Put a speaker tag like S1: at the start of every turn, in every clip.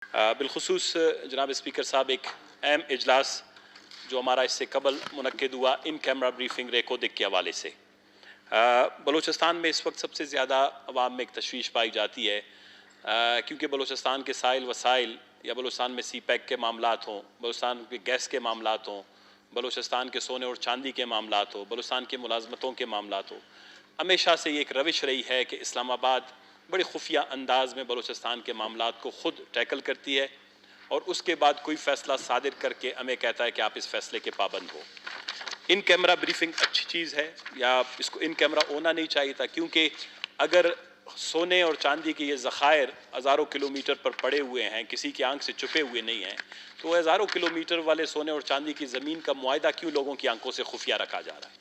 S1: बिलखुसूस जनाब स्पीकर साहब, एक अहम इजलास जो हमारा इससे कबल मुनक्किद हुआ इन कैमरा ब्रीफिंग रेकोदिक के हवाले से। बलूचिस्तान में इस वक्त सबसे ज़्यादा अवाम में एक तशवीश पाई जाती है, क्योंकि बलूचिस्तान के साइल वसाइल या बलूचिस्तान में सी पैक के मामलात हों, बलूचिस्तान के गैस के मामलात हों, बलूचिस्तान के सोने और चांदी के मामलात हों, बलूचिस्तान के मुलाजमतों के मामलात हों, हमेशा से ये एक रविश रही है कि इस्लामाबाद बड़े खुफिया अंदाज में बलूचिस्तान के मामलात को ख़ुद टैकल करती है और उसके बाद कोई फ़ैसला सादिर करके हमें कहता है कि आप इस फैसले के पाबंद हो। इन कैमरा ब्रीफिंग अच्छी चीज़ है, या इसको इन कैमरा होना नहीं चाहिए था, क्योंकि अगर सोने और चांदी के ये ज़खायर हज़ारों किलोमीटर पर पड़े हुए हैं, किसी की आंख से छुपे हुए नहीं हैं, तो हज़ारों किलोमीटर वाले सोने और चांदी की ज़मीन का मुआयदा क्यों लोगों की आंखों से खुफिया रखा जा रहा है।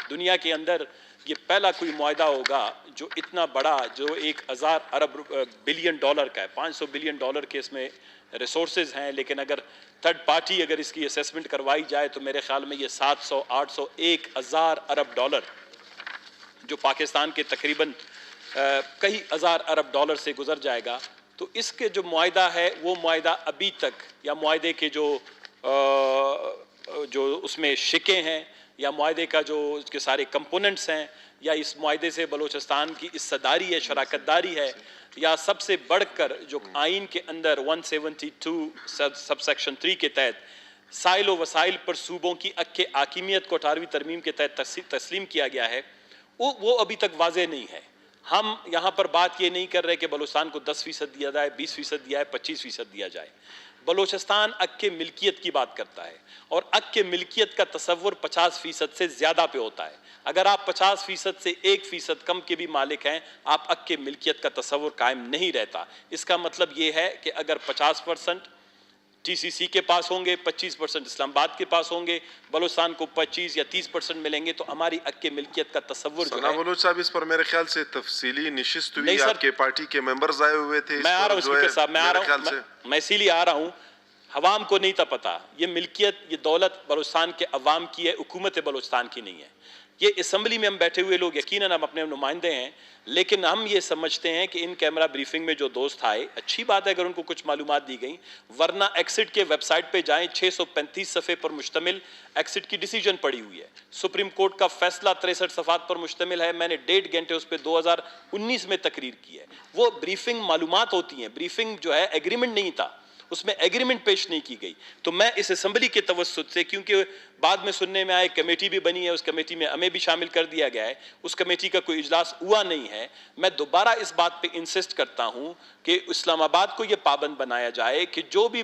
S1: दुनिया के अंदर ये पहला कोई मुआयदा होगा जो इतना बड़ा, जो 1000 अरब बिलियन डॉलर का है, 500 बिलियन डॉलर के इसमें रिसोर्सेज हैं, लेकिन अगर थर्ड पार्टी अगर इसकी असेसमेंट करवाई जाए तो मेरे ख्याल में ये 700, 800, 1000 अरब डॉलर, जो पाकिस्तान के तकरीबन कई हज़ार अरब डॉलर से गुजर जाएगा। तो इसके जो मुआयदा है वो मुआयदा अभी तक, या मुआयदे के जो उसमें शिकें हैं, या मुआयदे का जो उसके सारे कंपोनेंट्स हैं, या इस मुआयदे से बलूचिस्तान की हिस्सेदारी है, शराकतदारी है, या सबसे बढ़कर जो आइन के अंदर 172 सबसेक्शन 3 के तहत साइल व वसाइल पर सूबों की हाकिमियत को 18वीं तरमीम के तहत तस्लीम किया गया है, वो अभी तक वाज़ेह नहीं है। हम यहाँ पर बात ये नहीं कर रहे कि बलूचिस्तान को 10% दिया जाए, 20% दिया है, 25% दिया जाए। बलूचिस्तान हक़ के मिल्कियत की बात करता है और हक़ के मिल्कियत का तसव्वुर 50% से ज़्यादा पे होता है। अगर आप 50% से 1% कम के भी मालिक हैं, आप हक़ के मिल्कियत का तसव्वुर कायम नहीं रहता। इसका मतलब ये है कि अगर 50% TCC के पास होंगे, 25% इस्लामाबाद के पास होंगे, बलूचिस्तान को 25 या 30% मिलेंगे, तो हमारी हक़ के मिल्कियत का तसव्वुर जो है।
S2: बलूच साहब, इस पर मेरे ख्याल से तफसीली निशिस्त हुई, आपके पार्टी के मेंबर्स आए हुए थे।
S1: मैं आ रहा हूँ स्पीकर साहब, मैं इसीलिए आ रहा हूँ। हवाम को नहीं था पता, ये मिल्कियत, ये दौलत बलूचिस्तान के अवाम की है, हुकूमत बलूचिस्तान की नहीं है। ये असम्बली में हम बैठे हुए लोग यकीनन हम अपने नुमाइंदे हैं, लेकिन हम ये समझते हैं कि इन कैमरा ब्रीफिंग में जो दोस्त आए, अच्छी बात है अगर उनको कुछ मालूमात दी गई, वरना एक्सिट के वेबसाइट पे जाएं, 635 सफ़े पर मुश्तमिल एक्सिट की डिसीजन पड़ी हुई है। सुप्रीम कोर्ट का फैसला 63 सफ़ात पर मुश्तमिल है। मैंने 1.5 घंटे उस पर 2019 में तकरीर की है। वो ब्रीफिंग मालूमात होती हैं, ब्रीफिंग जो है एग्रीमेंट नहीं था, उसमें एग्रीमेंट पेश नहीं की गई। तो मैं इस असेंबली के तवस्सुत से, क्योंकि बाद में सुनने में आए कमेटी भी बनी है, उस कमेटी में हमें भी शामिल कर दिया गया है, उस कमेटी का कोई इजलास हुआ नहीं है, मैं दोबारा इस बात पे इंसिस्ट करता हूं कि इस्लामाबाद को यह पाबंद बनाया जाए कि जो भी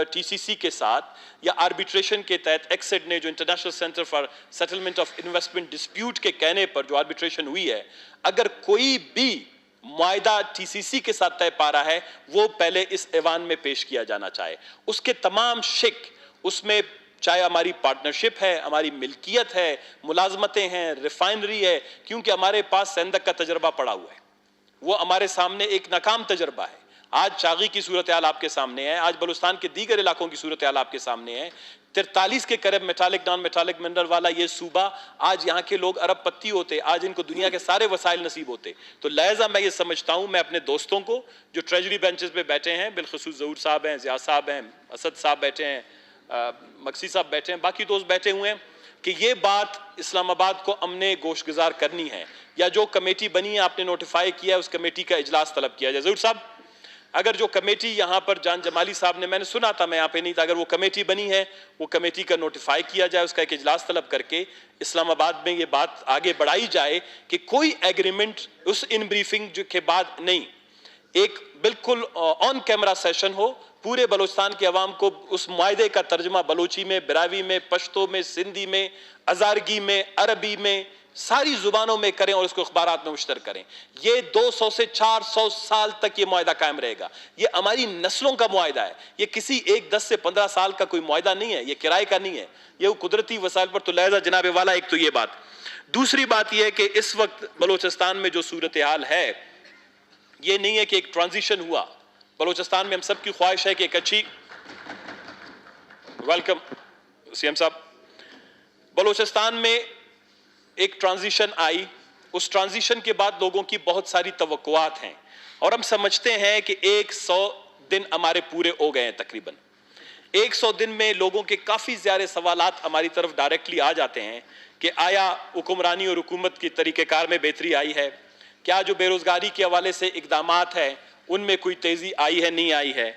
S1: TCC के साथ या आर्बिट्रेशन के तहत एक्सेड ने, जो international centre for settlement of investment dispute के कहने पर जो आर्बिट्रेशन हुई है, अगर कोई भी मुआयदा TCC के साथ तय पा रहा है, वो पहले इस ऐवान में पेश किया जाना चाहिए। उसके तमाम शिक, उसमें चाहे हमारी पार्टनरशिप है, हमारी मिल्कियत है, मुलाजमतें हैं, रिफाइनरी है, क्योंकि हमारे पास सेंधक का तजर्बा पड़ा हुआ है, वो हमारे सामने एक नाकाम तजर्बा है। आज चागी की सूरत हाल आपके सामने है, आज बलूचिस्तान के दीगर इलाकों की सूरत हाल आपके सामने है। 43 के करीब मेटालिक नॉन मेटालिक मिनरल वाला ये सूबा, आज यहाँ के लोग अरब पत्ती होते, आज इनको दुनिया के सारे वसाइल नसीब होते। तो लिहाजा मैं ये समझता हूँ, मैं अपने दोस्तों को जो ट्रेजरी बेंचेस पे बैठे हैं, बिलखुसूस ज़हूर साहब हैं, ज़िया साहब हैं, असद साहब बैठे हैं, मक्सी साहब बैठे हैं, बाकी दोस्त बैठे हुए हैं, कि ये बात इस्लामाबाद को हमने गोशगुजार करनी है, या जो कमेटी बनी है आपने नोटिफाई किया है, उस कमेटी का इजलास तलब किया जाए। ज़हूर साहब, अगर जो कमेटी यहाँ पर जान जमाली साहब ने, मैंने सुना था, मैं यहाँ पे नहीं था, अगर वो कमेटी बनी है, वो कमेटी का नोटिफाई किया जाए, उसका एक इजलास तलब करके इस्लामाबाद में ये बात आगे बढ़ाई जाए कि कोई एग्रीमेंट उस इन ब्रीफिंग के बाद नहीं, एक बिल्कुल ऑन कैमरा सेशन हो, पूरे बलूचिस्तान के अवाम को उस मुआयदे का तर्जमा बलोची में, बरावी में, पश्तो में, सिंधी में, अजारगी में, अरबी में, सारी जुबानों में करें और उसको अखबारात में मुश्तर करें। ये 200 से 400 साल तक ये मुआयदा कायम रहेगा। ये हमारी नस्लों का मुआयदा है, ये किसी एक 10 से 15 साल का कोई मुआयदा नहीं है, ये किराए का नहीं है, ये कुदरती वसाइल पर। तो लिहाजा जनाब वाला, एक तो ये बात। दूसरी बात यह है कि इस वक्त बलूचिस्तान में जो सूरत हाल है, ये नहीं है कि एक ट्रांजिशन हुआ। बलूचिस्तान में हम सब की ख्वाहिश है कि एक अच्छी, वेलकम CM साहब, बलूचिस्तान में एक ट्रांजिशन आई, उस ट्रांजिशन के बाद लोगों की बहुत सारी तवक्कुआत हैं, और हम समझते हैं कि 100 दिन हमारे पूरे हो गए हैं तकरीबन। 100 दिन में लोगों के काफ़ी ज़्यादा सवालात हमारी तरफ डायरेक्टली आ जाते हैं कि आया हुक्मरानी और हुकूमत की तरीक़ेकार में बेहतरी आई है, क्या जो बेरोज़गारी के हवाले से इक़दामात हैं उनमें कोई तेज़ी आई है, नहीं आई है।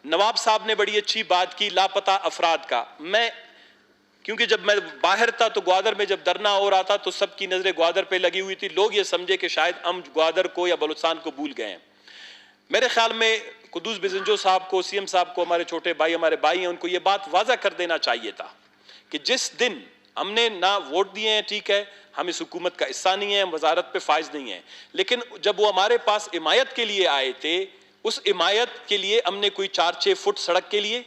S1: नवाब साहब ने बड़ी अच्छी बात की लापता अफराद का। मैं क्योंकि जब मैं बाहर था तो ग्वादर में जब धरना हो रहा था तो सबकी नज़रें ग्वादर पे लगी हुई थी, लोग ये समझे कि शायद हम ग्वादर को या बलूचिस्तान को भूल गए हैं। मेरे ख्याल में कुद्दूस बिजंजो साहब को, सीएम साहब को, हमारे छोटे भाई, हमारे भाई हैं, उनको ये बात वाज़ा कर देना चाहिए था कि जिस दिन हमने ना वोट दिए हैं, ठीक है, हम इस हुकूमत का हिस्सा नहीं है, हम वजारत पे फायज नहीं है, लेकिन जब वो हमारे पास इमायत के लिए आए थे, उस इमायत के लिए हमने कोई 4-6 फुट सड़क के लिए,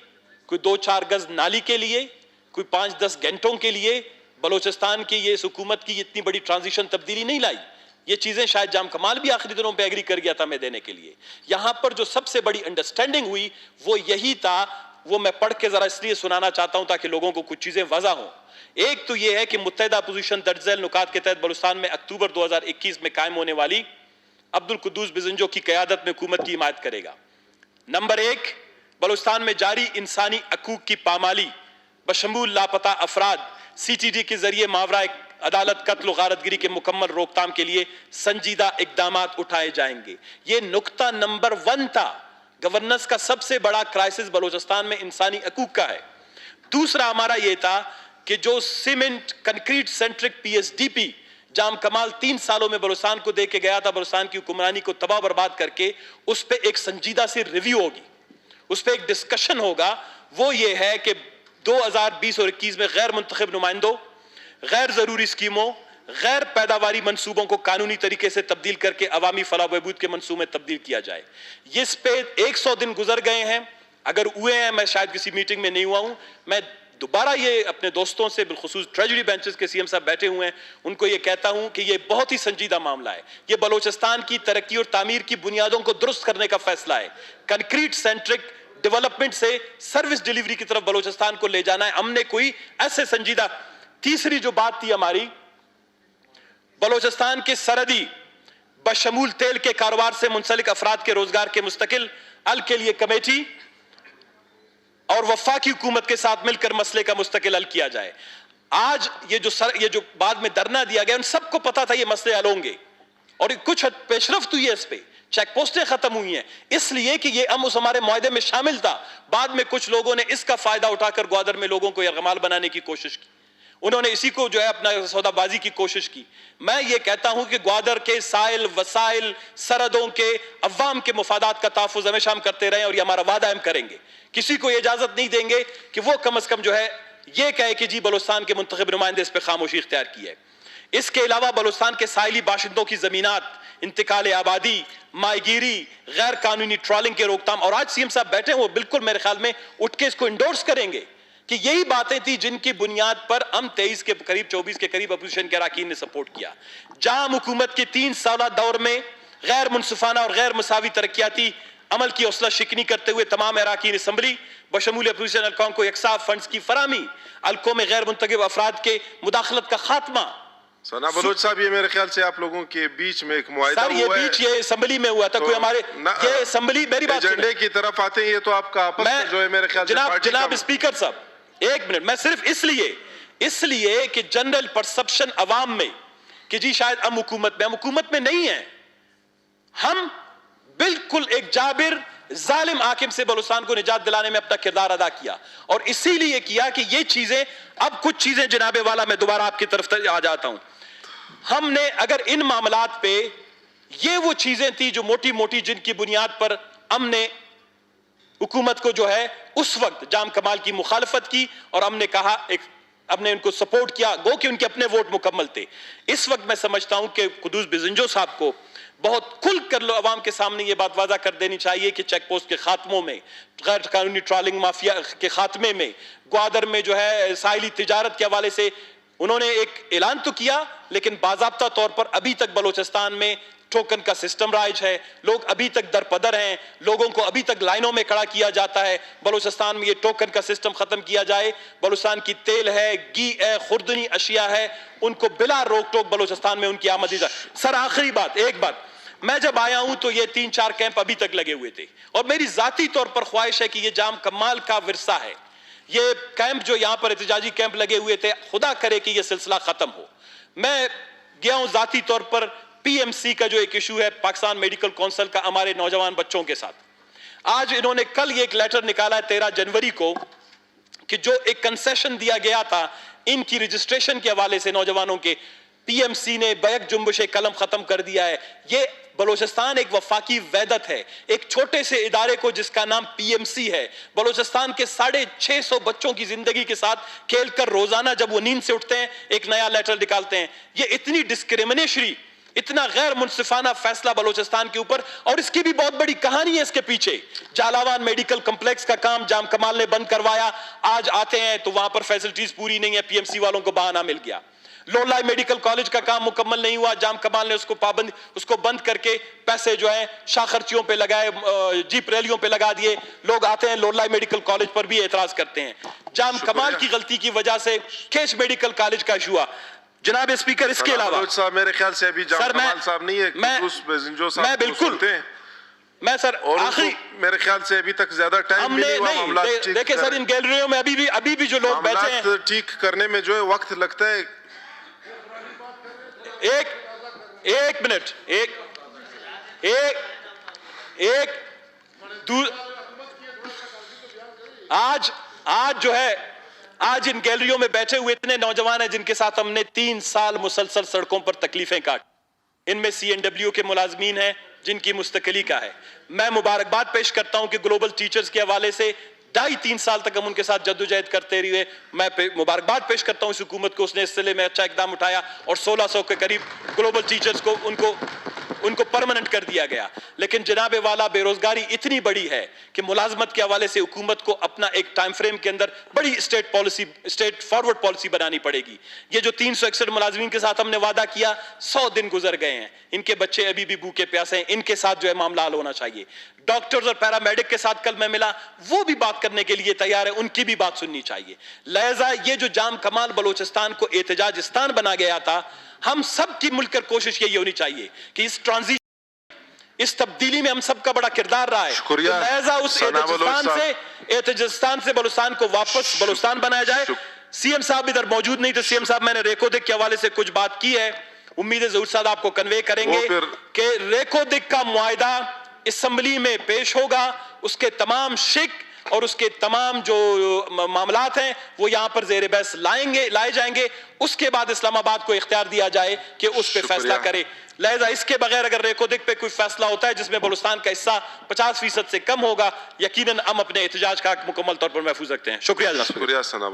S1: कोई 2-4 गज नाली के लिए, कोई 5-10 घंटों के लिए बलोचिस्तान की ये इस हुकूमत की इतनी बड़ी ट्रांजिशन तब्दीली नहीं लाई। ये चीजें शायद जाम कमाल भी आखिरी दिनों पे एग्री कर गया था मैं देने के लिए। यहां पर जो सबसे बड़ी अंडरस्टैंडिंग हुई वो यही था, वो मैं पढ़ के जरा इसलिए सुनाना चाहता हूं ताकि लोगों को कुछ चीजें वजह हो। एक तो ये है कि मुत्तहिदा अपोजिशन दर्ज नुकात के तहत बलूचिस्तान में अक्टूबर 2021 में कायम होने वाली अब्दुल कुद्दूस बिजंजो की क़यादत में हुकूमत की हिमायत करेगा। नंबर 1, बलूचिस्तान में जारी इंसानी हकूक की पामाली बशमूल लापता अफराद CTD के जरिए मावरा अदालत कत्ल गारतगिरी के मुकम्मल रोकथाम के लिए संजीदा इकदामात उठाए जाएंगे। ये नुक्ता नंबर 1 था। गवर्नेंस का सबसे बड़ा क्राइसिस बलूचिस्तान में इंसानी हकूक का है। दूसरा हमारा यह था कि जो सीमेंट कंक्रीट सेंट्रिक PSDP जाम कमाल 3 सालों में बलूचिस्तान को दे के गया था, बलूचिस्तान की हुक्मरानी को तबाह बर्बाद करके, उस पर एक संजीदा सी रिव्यू होगी, उस पर एक डिस्कशन होगा। वो ये है कि 2020 और 21 में गैर मुंतखब नुमाइंदों, गैर जरूरी स्कीमों, गैर पैदावारी मंसूबों को कानूनी तरीके से तब्दील करके अवामी फलाह बहबूद के मंसूबे में तब्दील किया जाए। इस पे 100 दिन गुजर गए हैं, अगर हुए हैं, मैं शायद किसी मीटिंग में नहीं हुआ हूं, मैं दोबारा ये अपने दोस्तों से, बिलखुसूस ट्रेजरी बेंचेस के CM साहब बैठे हुए हैं, उनको ये कहता हूं कि ये बहुत ही संजीदा मामला है। ये बलूचिस्तान की तरक्की और तामीर की बुनियादों को दुरुस्त करने का फैसला है। कंक्रीट सेंट्रिक डेवलपमेंट से सर्विस डिलीवरी की तरफ बलूचिस्तान को ले जाना है। हमने कोई ऐसे संजीदा। तीसरी जो बात थी हमारी, बलूचिस्तान के सरहदी बशमूल तेल के कारोबार से मुंसलिक अफराद के रोजगार के मुस्तकिल हल के लिए कमेटी और वफाकी हुकूमत के साथ मिलकर मसले का मुस्तकिल हल किया जाए। आज ये जो बाद में धरना दिया गया, उन सबको पता था ये मसले हल होंगे और कुछ पेशरफ्त हुई है, इस पे चेक पोस्टें खत्म हुई हैं, इसलिए कि ये हम उस हमारे मुआहदे में शामिल था। बाद में कुछ लोगों ने इसका फायदा उठाकर ग्वादर में लोगों को यरगमाल बनाने की कोशिश की, उन्होंने इसी को जो है अपना सौदाबाजी की कोशिश की। मैं ये कहता हूं कि ग्वादर के साइल वसाइल सरहदों के अवाम के मुफादात का तहफ़्फ़ुज़ हमेशा हम करते रहे और ये हमारा वादा हम करेंगे। किसी को ये इजाजत नहीं देंगे कि वो कम अज कम जो है ये कहे कि जी बलूचिस्तान के मुंतखब नुमाइंदे इस पर खामोशी इख्तियार की है। इसके अलावा बलूचिस्तान के साहिली बाशिंदों की जमीनात, इंतकाल आबादी, माहीगीरी, गैर कानूनी ट्रॉलिंग के रोकथाम, और आज CM साहब बैठे हुए बिल्कुल मेरे ख्याल में उठ के इसको इंडोर्स करेंगे कि यही बातें थी जिनकी बुनियाद पर हम 23 के करीब 24 के करीब अपोजिशन के अरकान ने सपोर्ट किया। जाम हुकूमत के 3 साल दौर में गैर मुनसिफाना और गैर मुसावी तरक्याती अमल की हौसला शिकनी करते हुए तमाम अरकान असम्बली बशमूल अपोजिशन हल्कों को यकसा फंड्स की फरामी, हल्कों में गैर मुंतखब अफराद के मुदाखलत का खात्मा।
S2: सना बलोच साहब, ये मेरे ख्याल से आप लोगों के बीच में एक मुआहिदा हुआ है।
S1: ये बीच ये असेंबली में हुआ था, कोई हमारे ये असेंबली, मेरी बात
S2: एजेंडे की तरफ आते हैं, ये तो आपका आपस में जो है मेरे ख्याल से
S1: जनाब स्पीकर साहब, एक मिनट, मैं सिर्फ इसलिए कि जनरल परसेप्शन अवाम में कि जी शायद हम हुकूमत में नहीं है। हम बिल्कुल एक जाबिर जालिम हाकिम से बलूचिस्तान को निजात दिलाने में अपना किरदार अदा किया, और इसीलिए किया कि ये चीजें, अब कुछ चीजें जनाबे वाला, मैं दोबारा आपकी तरफ आ जाता हूं। हमने अगर इन मामलात पे, ये वो चीजें थी जो मोटी मोटी जिनकी बुनियाद पर हमने हुकूमत को जो है उस वक्त जाम कमाल की मुखालफत की और हमने कहा, हमने उनको सपोर्ट किया, गो कि उनके अपने वोट मुकम्मल थे। इस वक्त मैं समझता हूं कि कुद्दूस बिजंजो साहब को बहुत खुल कर लो अवाम के सामने ये बात वाज़ा कर देनी चाहिए कि चेक पोस्ट के खात्मों में, गैर कानूनी ट्रॉलिंग माफिया के खात्मे में, ग्वादर में जो है साहिली तिजारत के हवाले से उन्होंने एक ऐलान तो किया, लेकिन बाज़ाब्ता तौर पर अभी तक बलूचिस्तान में टोकन का सिस्टम राइज है, लोग अभी तक दरपदर हैं, लोगों को अभी तक लाइनों में खड़ा किया जाता है। बलूचिस्तान में ये टोकन का सिस्टम खत्म किया जाए। बलूचिस्तान की तेल है, घी है, खुर्दनी अशिया है, उनको बिला रोक टोक बलूचिस्तान में उनकी आमदी जाए। सर आखिरी बात, एक बात, मैं जब आया हूं तो ये 3-4 कैंप अभी तक लगे हुए थे, और मेरी जाती तौर पर ख्वाहिश है कि ये जाम कमाल का विरसा है, ये कैंप जो यहां पर एहतजाजी कैंप लगे हुए थे, खुदा करे कि ये सिलसिला खत्म हो। मैं गया हूं जाती तौर पर पीएमसी का जो एक इशू है, पाकिस्तान मेडिकल काउंसिल का, हमारे नौजवान बच्चों के साथ। आज इन्होंने कल ये एक लेटर निकाला है 13 जनवरी को, कि जो एक कंसेशन दिया गया था इनकी रजिस्ट्रेशन के हवाले से नौजवानों के, पीएमसी ने बैक जुम्बश कलम खत्म कर दिया है। ये बलूचिस्तान एक वफाकी वैदत है, एक छोटे से इदारे को जिसका नाम पीएमसी है, बलूचिस्तान के 650 बच्चों की जिंदगी के साथ खेलकर रोजाना जब वो नींद से उठते हैं एक नया लेटर निकालते हैं। ये इतनी डिस्क्रिमिनेशरी, इतना गैर मुनसिफाना फैसला बलूचिस्तान के ऊपर, और इसकी भी बहुत बड़ी कहानी है इसके पीछे। जालावान मेडिकल कॉम्प्लेक्स का काम जाम कमाल ने बंद करवाया, आज आते हैं तो वहां पर फैसिलिटीज पूरी नहीं है, पीएमसी वालों को बहाना मिल गया। लोलाई मेडिकल कॉलेज का काम मुकम्मल नहीं हुआ, जाम कमाल ने उसको बंद करके पैसे जो है शाखर्चियों पे लगाए, जीप रैलियों पे लगा दिए। लोग आते हैं लोलाई मेडिकल कॉलेज पर भी एतराज करते हैं। जाम कमाल की गलती की वजह से केश मेडिकल कॉलेज का इशू हुआ। जनाब स्पीकर, इसके अलावा
S2: साहब मेरे ख्याल से अभी जाम कमाल साहब नहीं है,
S1: मैं बिल्कुल मैं सर आखिरी
S2: मेरे ख्याल से अभी तक ज्यादा टाइम भी नहीं हुआ मामला ठीक।
S1: देखिए सर, इन गैलरियों में अभी भी जो लोग बैठे हैं,
S2: ठीक करने में जो है वक्त लगता है।
S1: एक मिनट, आज जो है, आज इन गैलरियों में बैठे हुए इतने नौजवान हैं जिनके साथ हमने 3 साल मुसलसल सड़कों पर तकलीफें काटी। इनमें CNW के मुलाजमीन हैं जिनकी मुस्तकिली का है। मैं मुबारकबाद पेश करता हूं कि ग्लोबल टीचर्स के हवाले से 2.5-3 साल तक हम उनके साथ जद्दोजहद करते रहे। मैं मुबारकबाद पेश करता हूं इस हुकूमत को, उसने इस सिलसिले में अच्छा इकदाम उठाया और 1600 के करीब ग्लोबल टीचर्स को उनको परमानेंट कर दिया गया। लेकिन जनाबे वाला, बेरोजगारी इतनी बड़ी है कि मुलाजमत के हवाले से हुकूमत को अपना एक टाइम फ्रेम के अंदर बड़ी स्टेट फॉरवर्ड पॉलिसी बनानी पड़ेगी। ये जो 361 मुलाजमीन के साथ हमने वादा किया, 100 दिन गुजर गए हैं, इनके बच्चे अभी भी भूखे प्यासे हैं, इनके साथ जो है मामला हल होना चाहिए। डॉक्टर्स और पैरामेडिक के साथ कल मैं मिला, वो भी बात करने के लिए तैयार है, उनकी भी बात सुननी चाहिए। लिहाजा ये जो जाम कमाल बलूचिस्तान को एहतजाजिस्तान बना गया था, हम सब की मिलकर कोशिश यही होनी चाहिए कि इस ट्रांजिशन, इस तब्दीली में हम सबका बड़ा किरदार रहा है। तो लिहाजा उस एहतजाजिस्तान से बलूचिस्तान को वापस बलूचिस्तान बनाया जाए। सीएम साहब इधर मौजूद नहीं थे। सीएम साहब, मैंने रेकोदिक के हवाले से कुछ बात की है, उम्मीद है जहूर साहब आपको कन्वे करेंगे कि रेकोदिक का मुआहदा असेंबली में पेश होगा, उसके तमाम शिक और उसके तमाम जो मामलात हैं वो यहां पर ज़ेर बहस लाए जाएंगे। उसके बाद इस्लामाबाद को इख्तियार दिया जाए कि उस पर फैसला करे। लिहाजा इसके बगैर अगर रेकोदिक पे कोई फैसला होता है जिसमें बलूचिस्तान का हिस्सा 50% से कम होगा, यकीनन हम अपने एहतजाज का मुकम्मल तौर पर महफूज रखते हैं। शुक्रिया जनाब।